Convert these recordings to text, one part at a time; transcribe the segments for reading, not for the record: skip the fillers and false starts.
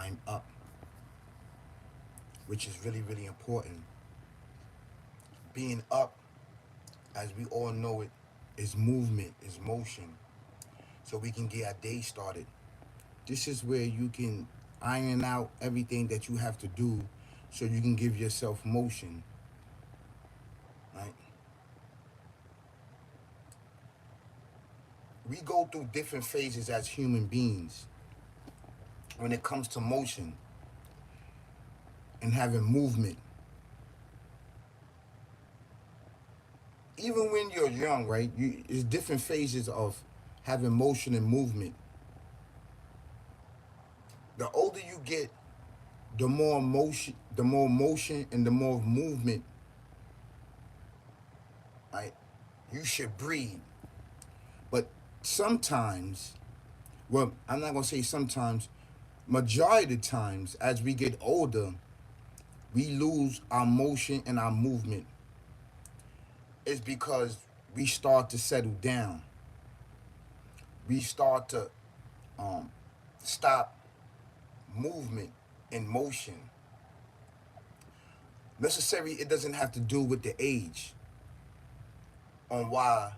I'm up, which is really, really important. Being up, as we all know it, is movement, is motion. So we can get our day started. This is where you can iron out everything that you have to do so you can give yourself motion, right? We go through different phases as human beings when it comes to motion and having movement. Even when you're young, right? It's different phases of having motion and movement. The older you get, the more motion and the more movement, right? You should breathe. But sometimes, well, I'm not gonna say sometimes, majority of the times as we get older, we lose our motion and our movement. It's because we start to settle down. We start to um, stop movement and motion. Necessarily, it doesn't have to do with the age on why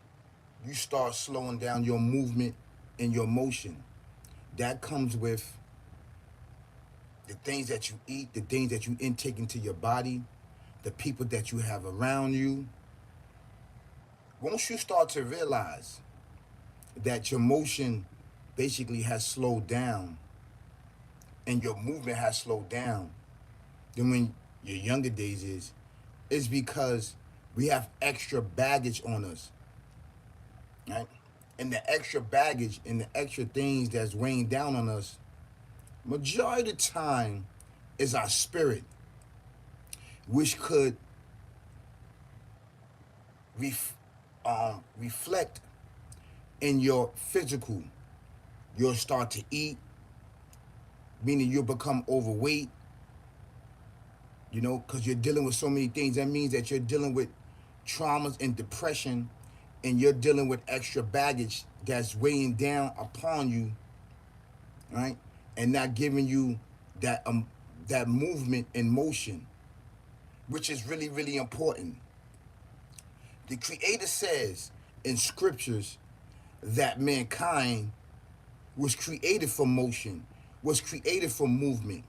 you start slowing down your movement and your motion. That comes with the things that you eat, the things that you intake into your body, the people that you have around you. Once you start to realize that your motion basically has slowed down and your movement has slowed down than when your younger days is because we have extra baggage on us, right? And the extra baggage and the extra things that's weighing down on us, majority of the time, is our spirit, which could reflect in your physical. You'll start to eat, meaning you'll become overweight, because you're dealing with so many things. That means that you're dealing with traumas and depression, and you're dealing with extra baggage that's weighing down upon you, right? And not giving you that movement and motion, which is really, really important. The Creator says in scriptures that mankind was created for motion, was created for movement.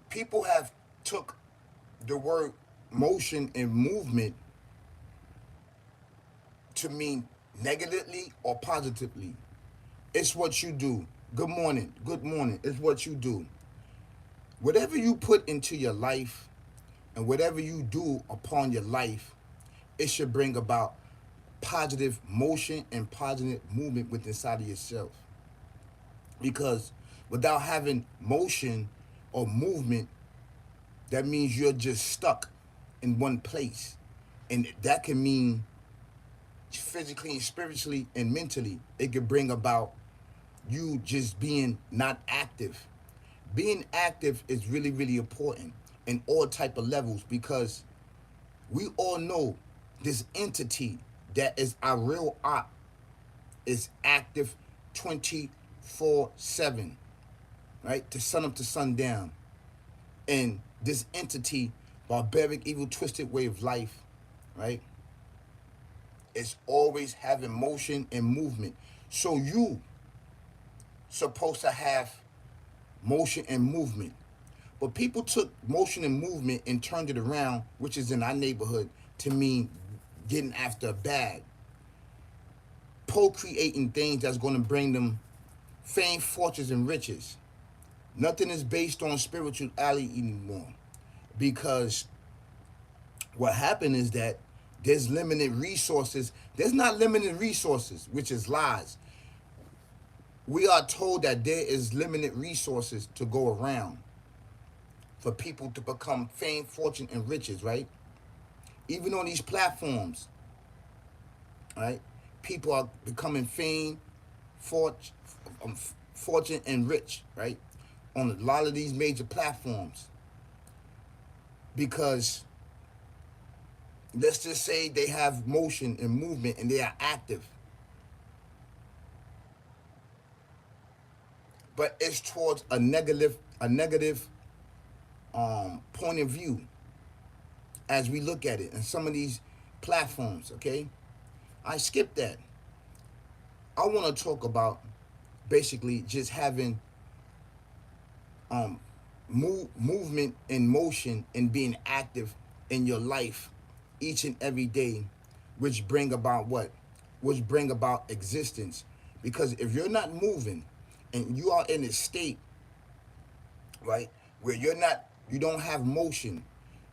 People have took the word motion and movement to mean negatively or positively. It's what you do. Good morning. Good morning. It's what you do. Whatever you put into your life and whatever you do upon your life, it should bring about positive motion and positive movement within inside of yourself. Because without having motion or movement, that means you're just stuck in one place. And that can mean physically and spiritually and mentally. It could bring about you just being not active. Being active is really, really important in all type of levels because we all know this entity that is our real op is active 24/7, right? To sun up to sundown. And this entity, barbaric, evil, twisted way of life, right? Is always having motion and movement. So you supposed to have motion and movement. But people took motion and movement and turned it around, which is in our neighborhood, to mean getting after a bag. Procreating things that's going to bring them fame, fortunes, and riches. Nothing is based on spirituality anymore. Because what happened is that there's limited resources. There's not limited resources, which is lies. We are told that there is limited resources to go around for people to become fame, fortune, and riches, right? Even on these platforms, right? People are becoming fame, fortune, fortune, and rich, right? On a lot of these major platforms. Because let's just say they have motion and movement and they are active. but it's towards a negative point of view as we look at it in some of these platforms. Okay, I skip that. I want to talk about basically just having um movement and motion and being active in your life each and every day, which bring about what? Which bring about existence. Because if you're not moving and you are in a state, right, where you don't have motion,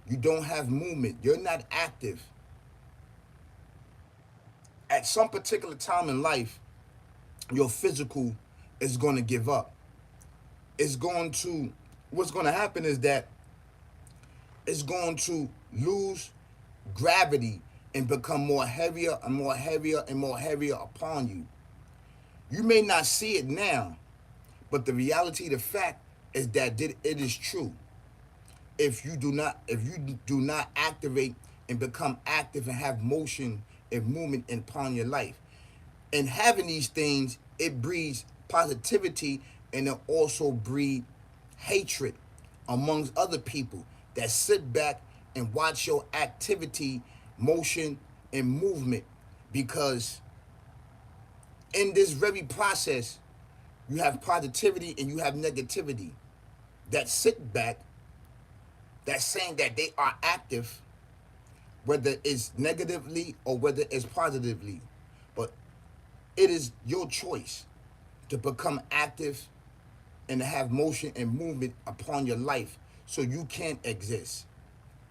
you don't have movement, you're not active, at some particular time in life, your physical is going to give up. It's going to, what's going to happen is that it's going to lose gravity and become more heavier and more heavier and more heavier upon you. You may not see it now, but the reality, the fact is that it is true. If you do not activate and become active and have motion and movement upon your life, and having these things, it breeds positivity and it also breeds hatred amongst other people that sit back and watch your activity, motion, and movement. Because in this very process, you have positivity and you have negativity that sit back, that's saying that they are active, whether it's negatively or whether it's positively. But it is your choice to become active and to have motion and movement upon your life so you can exist.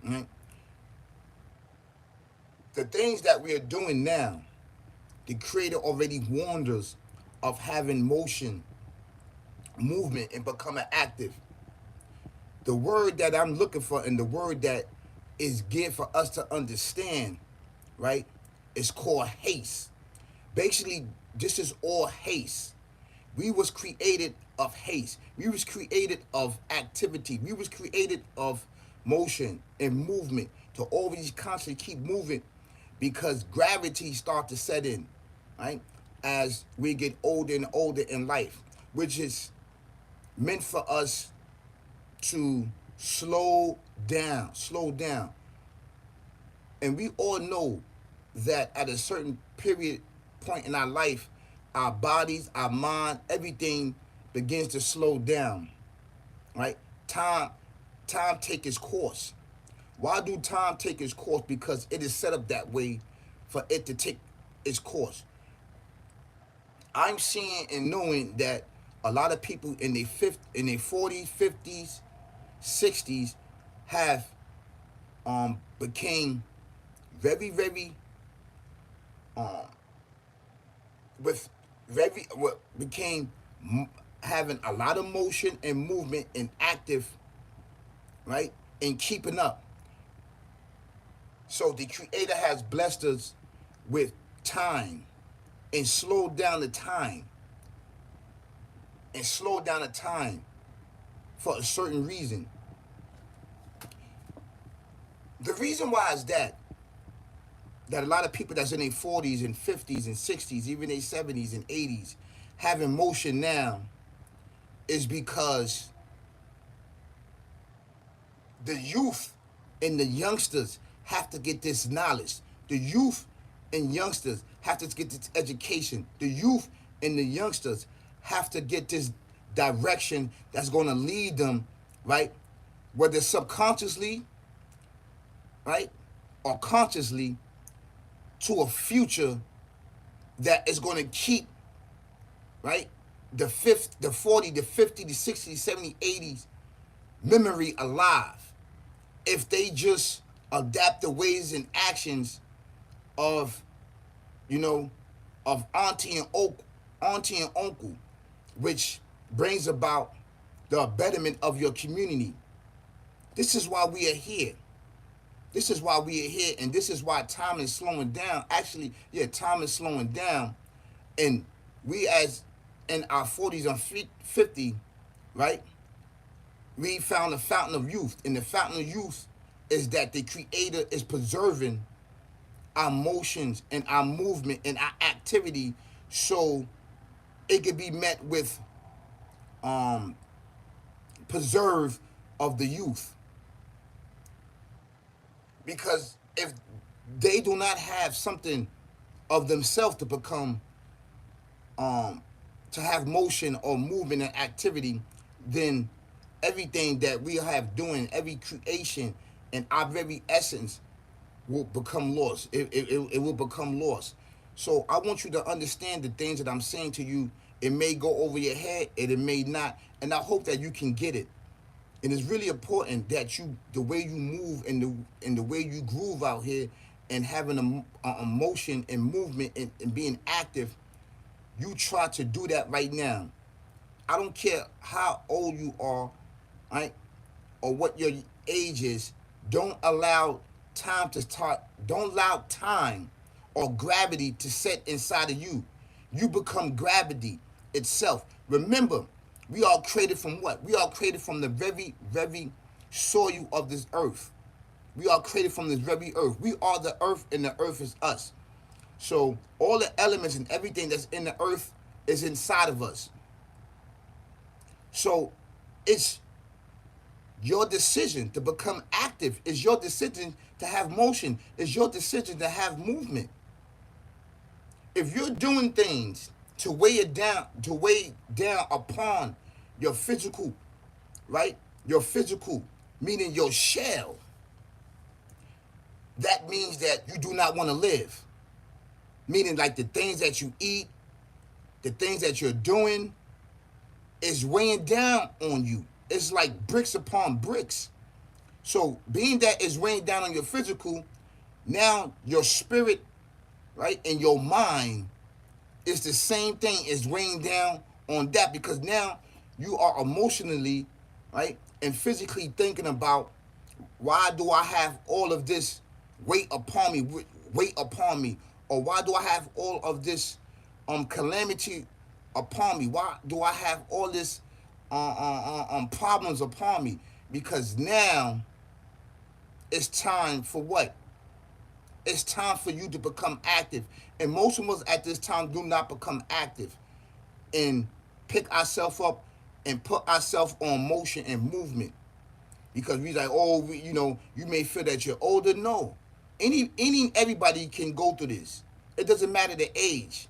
Right? The things that we are doing now, the Creator already warned us of having motion, movement, and becoming active. The word that I'm looking for and the word that is good for us to understand, right, is called haste. Basically, this is all haste. We was created of haste. We was created of activity. We was created of motion and movement to always constantly keep moving because gravity start to set in, right? As we get older and older in life, which is meant for us to slow down. And we all know that at a certain period point in our life, our bodies, our mind, everything begins to slow down, right? Time take its course. Why do time take its course? Because it is set up that way for it to take its course. I'm seeing and knowing that a lot of people in their 40s, 50s, 60s have became very um with very what became having a lot of motion and movement and active, right, and keeping up. So the Creator has blessed us with time and slowed down the time and slowed down the time for a certain reason. The reason why is that a lot of people that's in their 40s and 50s and 60s, even their 70s and 80s, having motion now is because the youth and the youngsters have to get this knowledge. The youth and youngsters have to get this education. The youth and the youngsters have to get this direction that's going to lead them, right? Whether subconsciously, right, or consciously, to a future that is going to keep, right, the 40, the 50, the 60, 70, 80s memory alive. If they just adapt the ways and actions of, you know, of auntie and uncle, which brings about the betterment of your community. This is why we are here. This is why we are here, and this is why time is slowing down. Actually, yeah, time is slowing down, and we as in our 40s and 50, right? We found the fountain of youth, and the fountain of youth is that the Creator is preserving our motions and our movement and our activity, so it could be met with um, preserve of the youth, because if they do not have something of themselves to become, um, to have motion or movement and activity, then everything that we have doing, every creation and our very essence will become lost. It will become lost. So I want you to understand the things that I'm saying to you. It may go over your head and it may not. And I hope that you can get it. And it's really important that you, the way you move and the way you groove out here, and having a motion and movement, and being active, you try to do that right now. I don't care how old you are, right, or what your age is. Don't allow time to start. Don't allow time or gravity to set inside of you. You become gravity itself. Remember, we are created from what? We are created from the very, very soil of this earth. We are created from this very earth. We are the earth, and the earth is us. So all the elements and everything that's in the earth is inside of us. So it's your decision to become active. It's your decision to have motion. It's your decision to have movement. If you're doing things to weigh down upon your physical, right? Your physical, meaning your shell, that means that you do not want to live. Meaning, like, the things that you eat, the things that you're doing is weighing down on you. It's like bricks upon bricks. So being that it's weighing down on your physical, now your spirit, right, and your mind is the same thing as weighing down on that, because now you are emotionally, right, and physically thinking about, why do I have all of this weight upon me, or why do I have all of this calamity upon me? Why do I have all this problems upon me? Because now it's time for what? It's time for you to become active. And most of us at this time do not become active and pick ourselves up and put ourselves on motion and movement. Because we like, oh, you may feel that you're older. No. Everybody can go through this. It doesn't matter the age.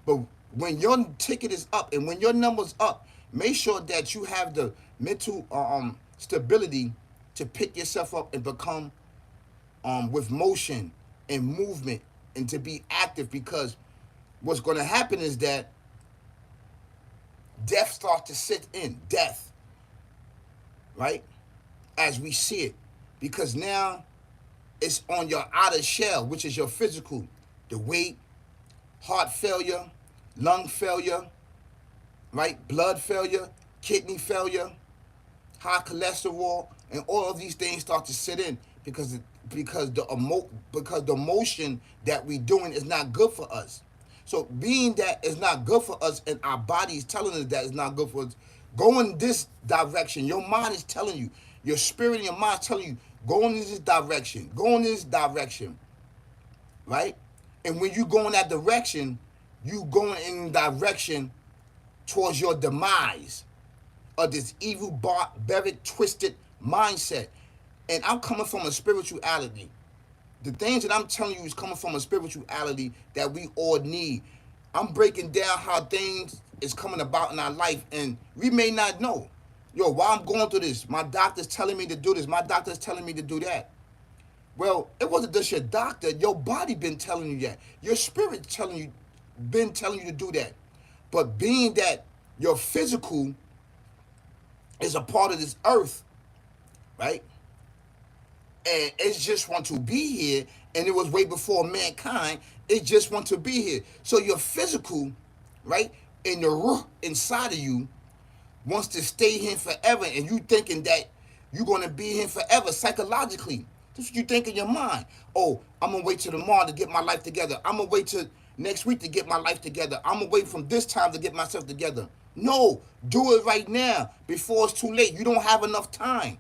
But when your ticket is up and when your number's up, make sure that you have the mental stability to pick yourself up and become with motion and movement, and to be active. Because what's going to happen is that death starts to sit in. Death, right? As we see it. Because now it's on your outer shell, which is your physical. The weight, heart failure, lung failure, right? Blood failure, kidney failure, high cholesterol, and all of these things start to sit in, because the motion that we doing is not good for us. So being that it's not good for us, and our body is telling us that it's not good for us, go in this direction. Your mind is telling you, your spirit and your mind is telling you, go in this direction, go in this direction, right? And when you go in that direction, you going in the direction towards your demise of this evil, barbaric, twisted mindset. And I'm coming from a spirituality. The things that I'm telling you is coming from a spirituality that we all need. I'm breaking down how things is coming about in our life, and we may not know. Yo, why I'm going through this? My doctor's telling me to do this. My doctor's telling me to do that. Well, it wasn't just your doctor. Your body been telling you that. Your spirit been telling you to do that. But being that your physical is a part of this earth, right? And it just want to be here, and it was way before mankind. It just want to be here. So your physical, right, and the ruh inside of you wants to stay here forever, and you thinking that you're going to be here forever psychologically. That's what you think in your mind. Oh, I'm going to wait till tomorrow to get my life together. I'm going to wait till next week to get my life together. I'm going to wait from this time to get myself together. No, do it right now before it's too late. You don't have enough time.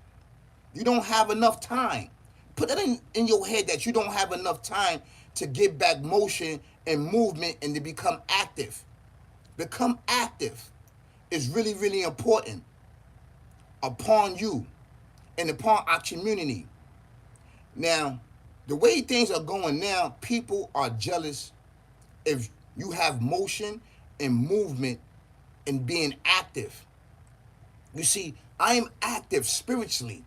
You don't have enough time. Put that in your head that you don't have enough time to get back motion and movement and to become active. Become active. is really, really important upon you and upon our community. Now, the way things are going now, people are jealous if you have motion and movement and being active. You see, I am active spiritually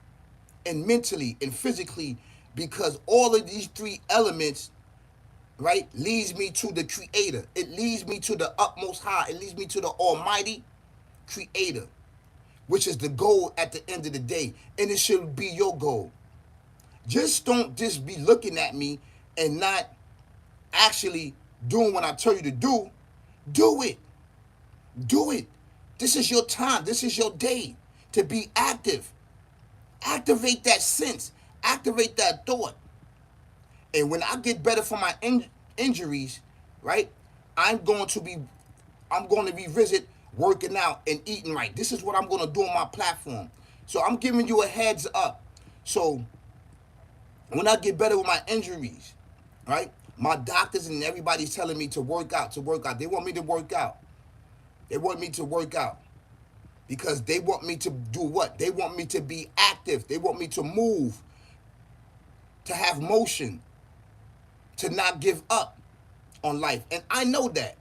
and mentally and physically because all of these three elements, right, leads me to the creator. It leads me to the utmost high. It leads me to the almighty creator, which is the goal at the end of the day. And it should be your goal. Just don't just be looking at me and not actually doing what I tell you to do. Do it. Do it. This is your time. This is your day to be active. Activate that sense. Activate that thought. And when I get better from my injuries, right, I'm going to revisit working out and eating right. This is what I'm going to do on my platform. So I'm giving you a heads up. So when I get better with my injuries, right, my doctors and everybody's telling me to work out, to work out. They want me to work out. They want me to work out because they want me to do what? They want me to be active. They want me to move, to have motion, to not give up on life. And I know that,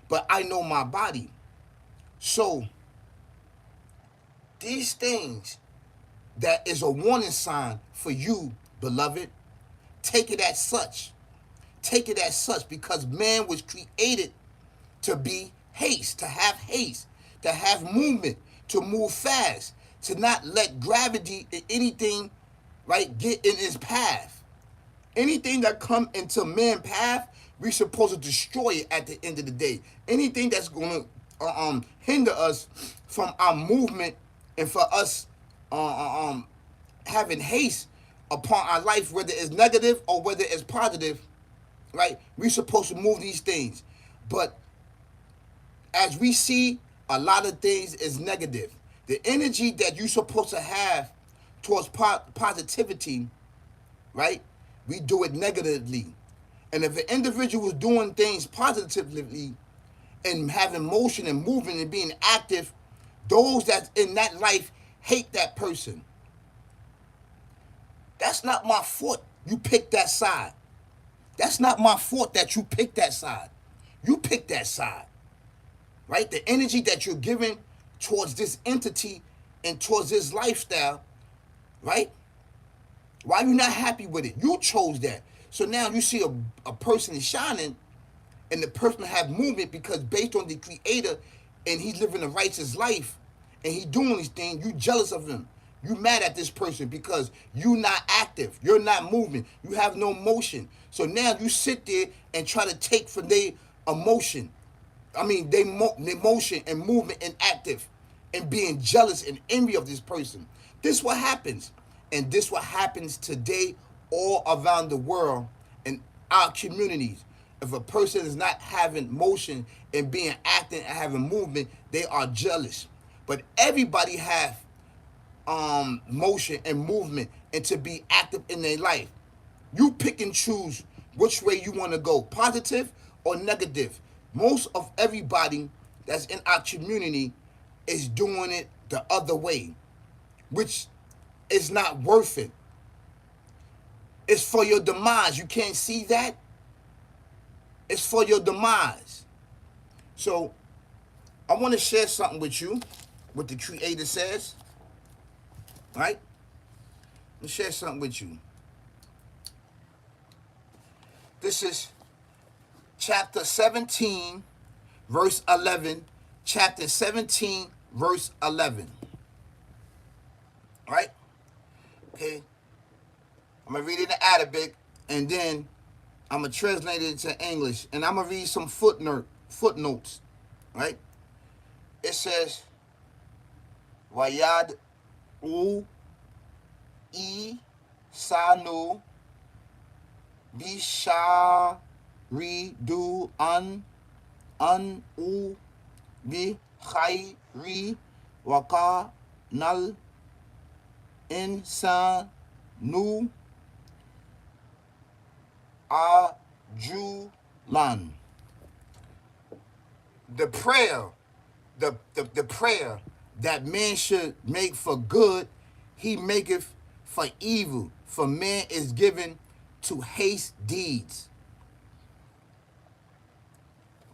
but I know my body. So these things that is a warning sign for you, beloved, take it as such. Take it as such because man was created to be haste, to have movement, to move fast, to not let gravity and anything, right, get in his path. Anything that come into man's path, we supposed to destroy it at the end of the day. Anything that's going to hinder us from our movement and for us having haste upon our life, whether it's negative or whether it's positive, right? We supposed to move these things. But as we see, a lot of things is negative. The energy that you're supposed to have towards positivity, right? We do it negatively. And if an individual is doing things positively and having motion and movement and being active, those that's in that life hate that person. That's not my fault you picked that side. That's not my fault that you picked that side. You picked that side. Right? The energy that you're giving towards this entity and towards this lifestyle, right? Why are you not happy with it? You chose that. So now you see a person is shining and the person have movement because based on the creator and he's living a righteous life and he's doing these things, you jealous of him. You mad at this person because you not active. You're not moving. You have no motion. So now you sit there and try to take from their emotion. Their motion and movement and active and being jealous and envy of this person. This what happens. And this what happens today all around the world in our communities. If a person is not having motion and being active and having movement, they are jealous. But everybody have motion and movement and to be active in their life. You pick and choose which way you want to go, positive or negative. Most of everybody that's in our community is doing it the other way, which is not worth it. It's for your demise. You can't see that? It's for your demise. So I want to share something with you, what the Creator says. Right? Let me share something with you. This is chapter 17, verse 11. Chapter 17, verse 11. Right? Okay. I'm going to read it in Arabic, and then I'm going to translate it into English. And I'm going to read some footnotes. Right? It says, Wayad u Isanu Bisharidu an u bi khayri waka nal insanu ajulan. The prayer the prayer that man should make for good, he maketh for evil. For man is given to haste deeds.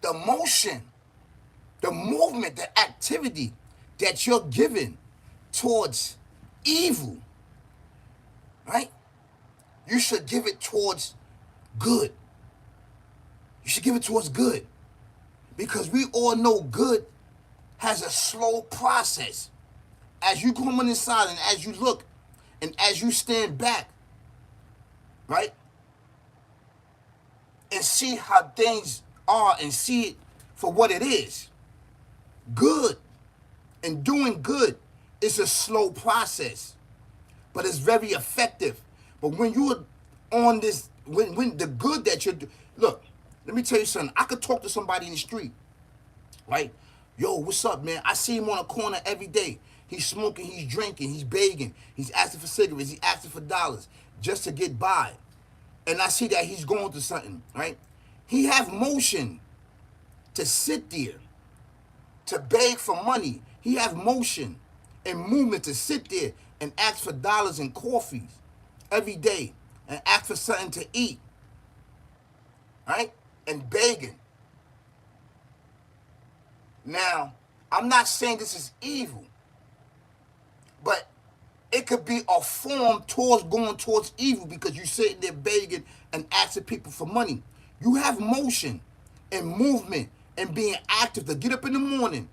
The motion, the movement, the activity that you're given towards evil, right? You should give it towards good. You should give it towards good. Because we all know good has a slow process. As you come on inside and as you look and as you stand back, right? And see how things are and see it for what it is. Good and doing good is a slow process, but it's very effective. But when you're on this, when the good that you're doing, look, let me tell you something. I could talk to somebody in the street, right? Yo, what's up, man? I see him on a corner every day. He's smoking, he's drinking, he's begging, he's asking for cigarettes, he's asking for dollars just to get by. And I see that he's going through something, right? He have motion to sit there, to beg for money. He have motion and movement to sit there and ask for dollars and coffees every day and ask for something to eat, right? And begging. Now, I'm not saying this is evil, but it could be a form towards going towards evil because you're sitting there begging and asking people for money. You have motion and movement and being active to get up in the morning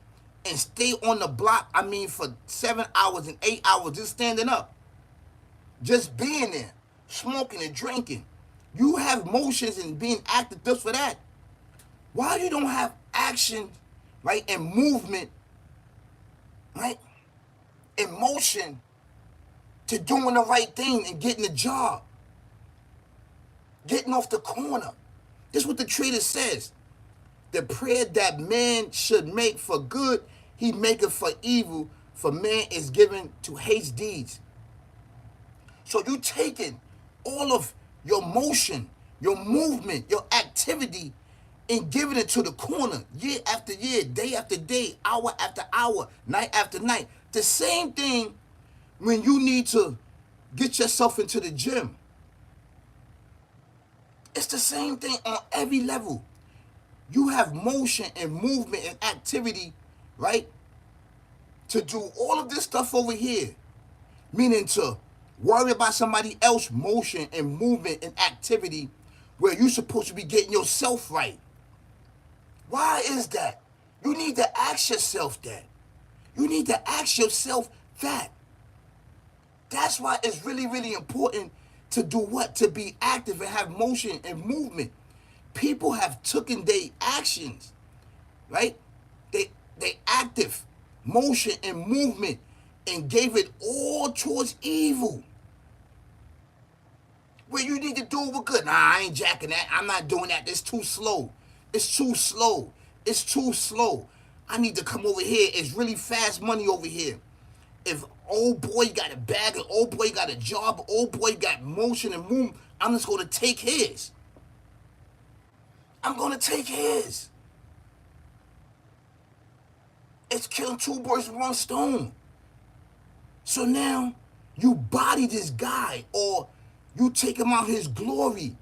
and stay on the block, for 7 hours and 8 hours just standing up. Just being there, smoking and drinking. You have motions and being active just for that. Why you don't have action, right, and movement, right, and motion to doing the right thing and getting the job, getting off the corner? This is what the trader says. The prayer that man should make for good, he maketh for evil, for man is given to haste deeds. So you taking all of your motion, your movement, your activity, and giving it to the corner year after year, day after day, hour after hour, night after night. The same thing when you need to get yourself into the gym. It's the same thing on every level. You have motion and movement and activity, right? To do all of this stuff over here. Meaning to worry about somebody else's motion and movement and activity where you're supposed to be getting yourself right. Why is that? You need to ask yourself that. You need to ask yourself that. That's why it's really, really important to do what? To be active and have motion and movement. People have taken their actions, right? They active motion and movement and gave it all towards evil. Where you need to do it with good. Nah, I ain't jacking that. I'm not doing that. It's too slow. It's too slow. It's too slow. I need to come over here. It's really fast money over here. If old boy got a bag, and old boy got a job, old boy got motion and movement, I'm just going to take his. I'm going to take his. It's killing two birds with one stone. So now you body this guy or you take him out his glory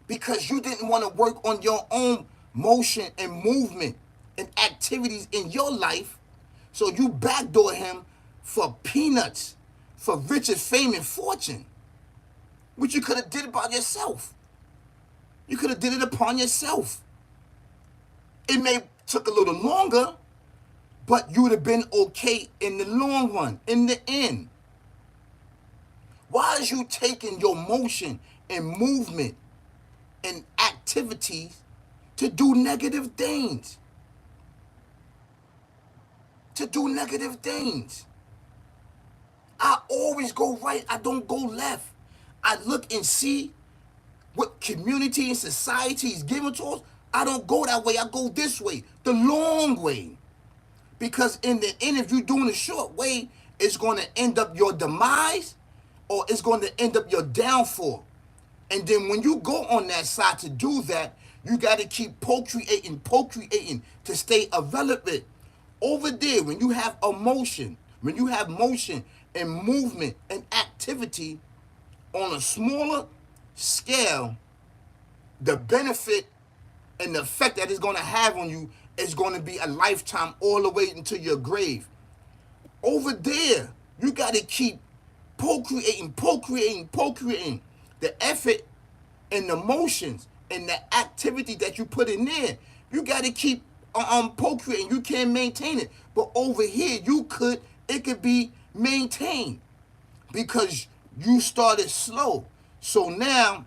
because you didn't want to work on your own motion and movement and activities in your life. So you backdoor him for peanuts, for riches, fame, and fortune, which you could have did by yourself. You could have did it upon yourself. It may took a little longer, but you would have been okay in the long run, in the end. Why is you taking your motion and movement and activities to do negative things? To do negative things. I always go right. I don't go left. I look and see what community and society is giving to us. I don't go that way. I go this way, the long way. Because in the end, if you're doing the short way, it's going to end up your demise or it's going to end up your downfall. And then when you go on that side to do that, you got to keep procreating to stay irrelevant Over there, when you have emotion, when you have motion and movement and activity on a smaller scale, the benefit and the effect that it's going to have on you is going to be a lifetime all the way into your grave. Over there, you got to keep procreating. The effort and the motions and the activity that you put in there, you got to keep procreating. You can't maintain it. But over here, it could be maintained because you started slow. So now,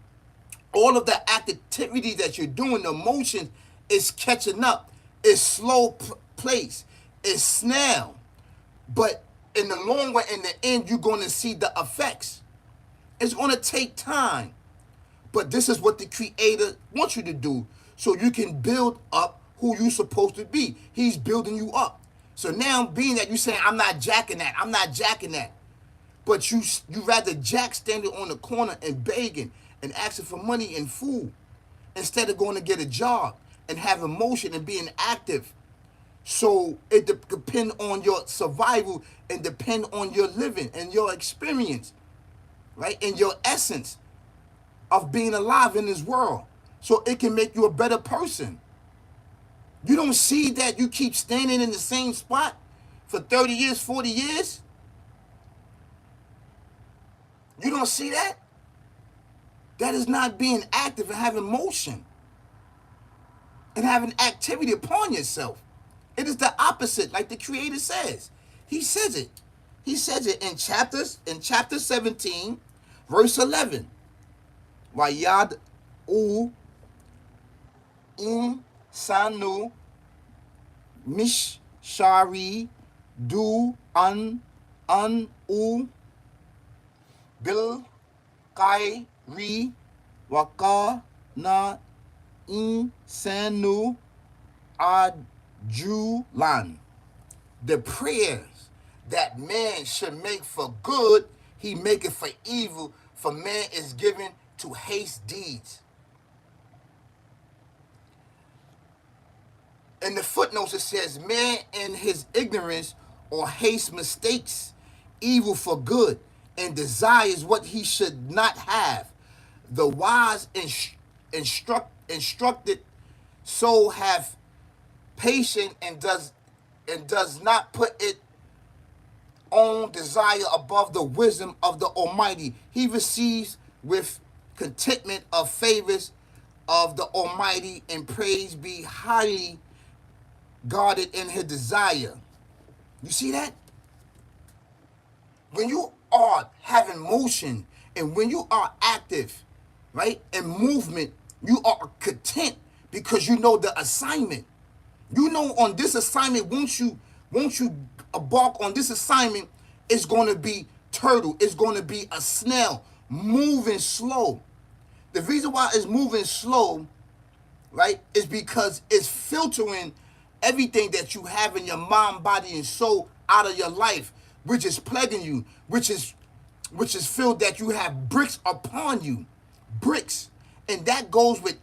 all of the activity that you're doing, the motion is catching up. It's slow pace. It's snail. But in the long run, in the end, you're going to see the effects. It's going to take time. But this is what the Creator wants you to do so you can build up who you're supposed to be. He's building you up. So now, being that you're saying, I'm not jacking that. But you rather jack standing on the corner and begging and asking for money and food instead of going to get a job and having motion and being active. So it depends on your survival and depend on your living and your experience, right? And your essence of being alive in this world. So it can make you a better person. You don't see that you keep standing in the same spot for 30 years, 40 years? You don't see that? That is not being active and having motion and having activity upon yourself. It is the opposite, like the Creator says. He says it. He says it in chapter 17, verse 11. Wayad u insanu mishari du an u bil kairi waka na insanu ajulan. The prayers that man should make for good, he maketh for evil, for man is given to haste deeds. In the footnotes it says, man in his ignorance or haste mistakes evil for good and desires what he should not have. The wise instructed soul have patience and does not put it own desire above the wisdom of the Almighty. He receives with contentment of favors of the Almighty, and praise be highly guarded in his desire. You see that? When you are having motion and when you are active, right, and movement, you are content because you know the assignment. You know on this assignment, once you embark on this assignment, it's going to be turtle. It's going to be a snail moving slow. The reason why it's moving slow, right, is because it's filtering everything that you have in your mind, body, and soul out of your life, which is plaguing you, which is filled that you have bricks upon you. Bricks. And that goes with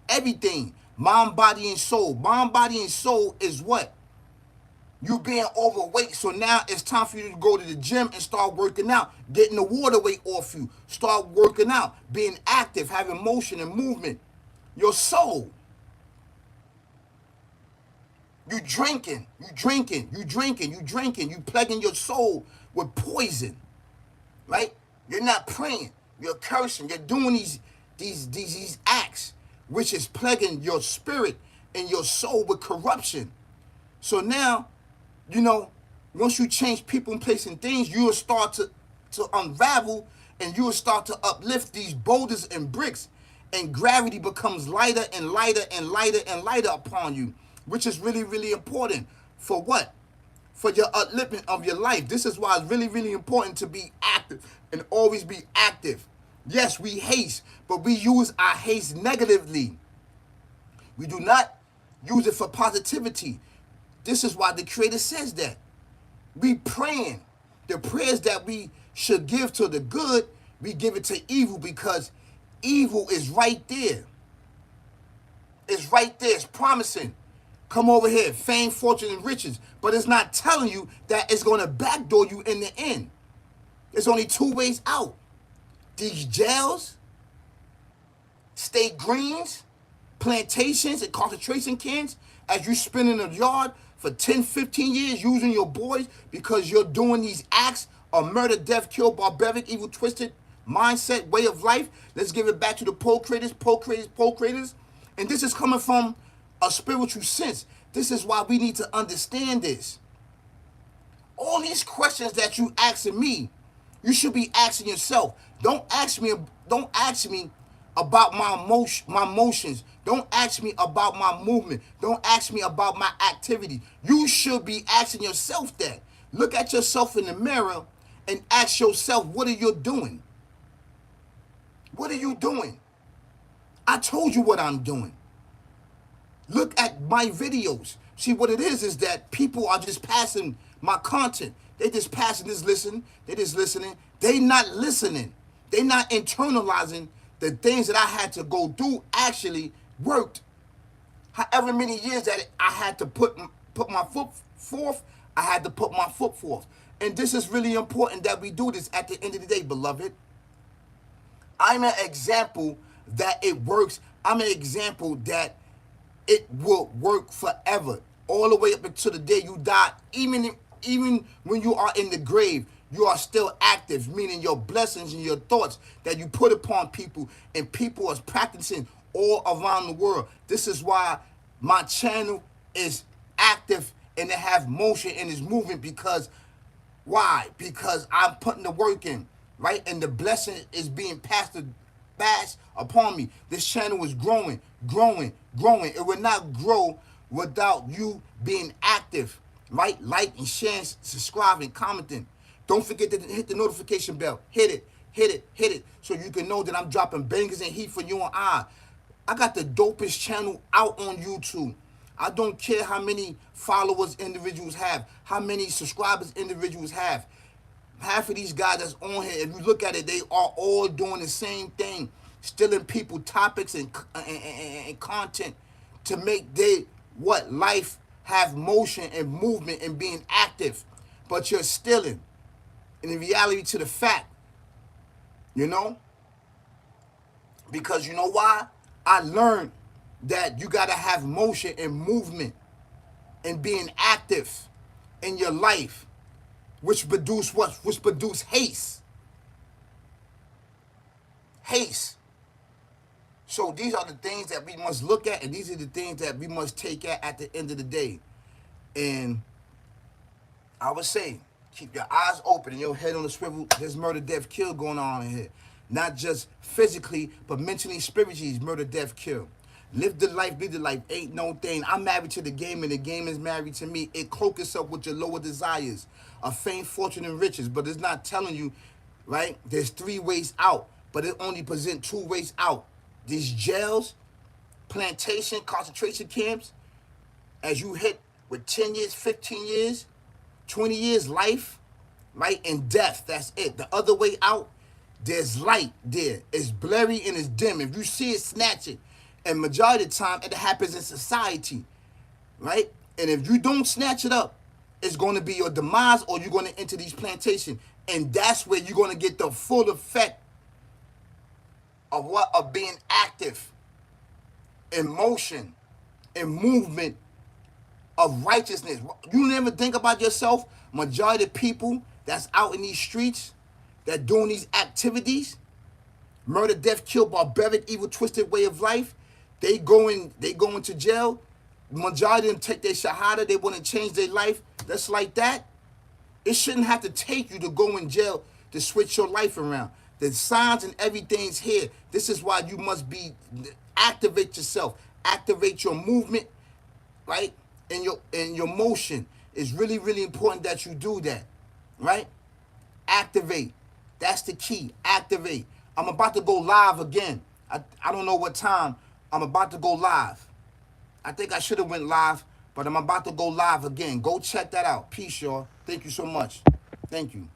everything. Mind, body, and soul. Mind, body, and soul is what? You being overweight. So now it's time for you to go to the gym and start working out. Getting the water weight off you. Start working out. Being active. Having motion and movement. Your soul. You drinking. You plaguing your soul with poison. Right? You're not praying. You're cursing. You're doing these acts, which is plaguing your spirit and your soul with corruption. So now, once you change people and place and things, you will start to unravel, and you will start to uplift these boulders and bricks, and gravity becomes lighter and lighter and lighter and lighter upon you, which is really, really important. For what? For your upliftment of your life. This is why it's really, really important to be active and always be active. Yes, we haste, but we use our haste negatively. We do not use it for positivity. This is why the Creator says that. We praying. The prayers that we should give to the good, we give it to evil, because evil is right there. It's right there. It's promising. Come over here, fame, fortune, and riches. But it's not telling you that it's going to backdoor you in the end. There's only two ways out. These jails, state greens, plantations, and concentration camps, as you spend in a yard for 10, 15 years using your boys because you're doing these acts of murder, death, kill, barbaric, evil, twisted mindset, way of life. Let's give it back to the pole creators. And this is coming from a spiritual sense. This is why we need to understand this. All these questions that you asking me, you should be asking yourself. Don't ask me about my emotions. Don't ask me about my movement. Don't ask me about my activity. You should be asking yourself that. Look at yourself in the mirror and ask yourself, what are you doing? What are you doing? I told you what I'm doing. Look at my videos. See, what it is that people are just passing my content. They just passing this listen. They just listening. They not listening. They not internalizing the things that I had to go through actually worked. However many years that I had to put my foot forth, I had to put my foot forth. And this is really important that we do this at the end of the day, beloved. I'm an example that it works. I'm an example that it will work forever, all the way up until the day you die. Even when you are in the grave, you are still active, meaning your blessings and your thoughts that you put upon people, and people are practicing all around the world. This is why my channel is active and it have motion and is moving, because why? Because I'm putting the work in, right? And the blessing is being passed upon me. This channel is growing. It will not grow without you being active, right? Liking, sharing, subscribing, commenting. Don't forget to hit the notification bell. Hit it, so you can know that I'm dropping bangers and heat for you and I. I got the dopest channel out on YouTube. I don't care how many followers individuals have, how many subscribers individuals have. Half of these guys that's on here, if you look at it, they are all doing the same thing, stealing people topics and content to make their life have motion and movement and being active. But you're stealing. And in reality to the fact, because you know why? I learned that you got to have motion and movement and being active in your life, which produce what? Which produce haste. So these are the things that we must look at, and these are the things that we must take at the end of the day. And I would say, keep your eyes open and your head on the swivel. There's murder, death, kill going on in here. Not just physically, but mentally, spiritually, murder, death, kill. Live the life, be the life, ain't no thing. I'm married to the game and the game is married to me. It cloaks itself with your lower desires of fame, fortune, and riches. But it's not telling you, right? There's 3 ways out, but it only presents 2 ways out. These jails, plantation, concentration camps, as you hit with 10 years, 15 years, 20 years life, right? And death, that's it. The other way out, there's light there. It's blurry and it's dim. If you see it, snatch it. And majority of the time, it happens in society, right? And if you don't snatch it up, it's going to be your demise, or you're going to enter these plantations. And that's where you're going to get the full effect of what? Of being active, in motion, in movement of righteousness. You never think about yourself. Majority of people that's out in these streets, that doing these activities, murder, death, kill, barbaric, evil, twisted way of life, they go into jail. Majority of them take their shahada. They want to change their life. That's like that. It shouldn't have to take you to go in jail to switch your life around. The signs and everything's here. This is why you must activate yourself, activate your movement, right? And your motion. It's really, really important that you do that, right? Activate. That's the key. Activate. I'm about to go live again. I don't know what time. I'm about to go live. I think I should have went live, but I'm about to go live again. Go check that out. Peace, y'all. Thank you so much. Thank you.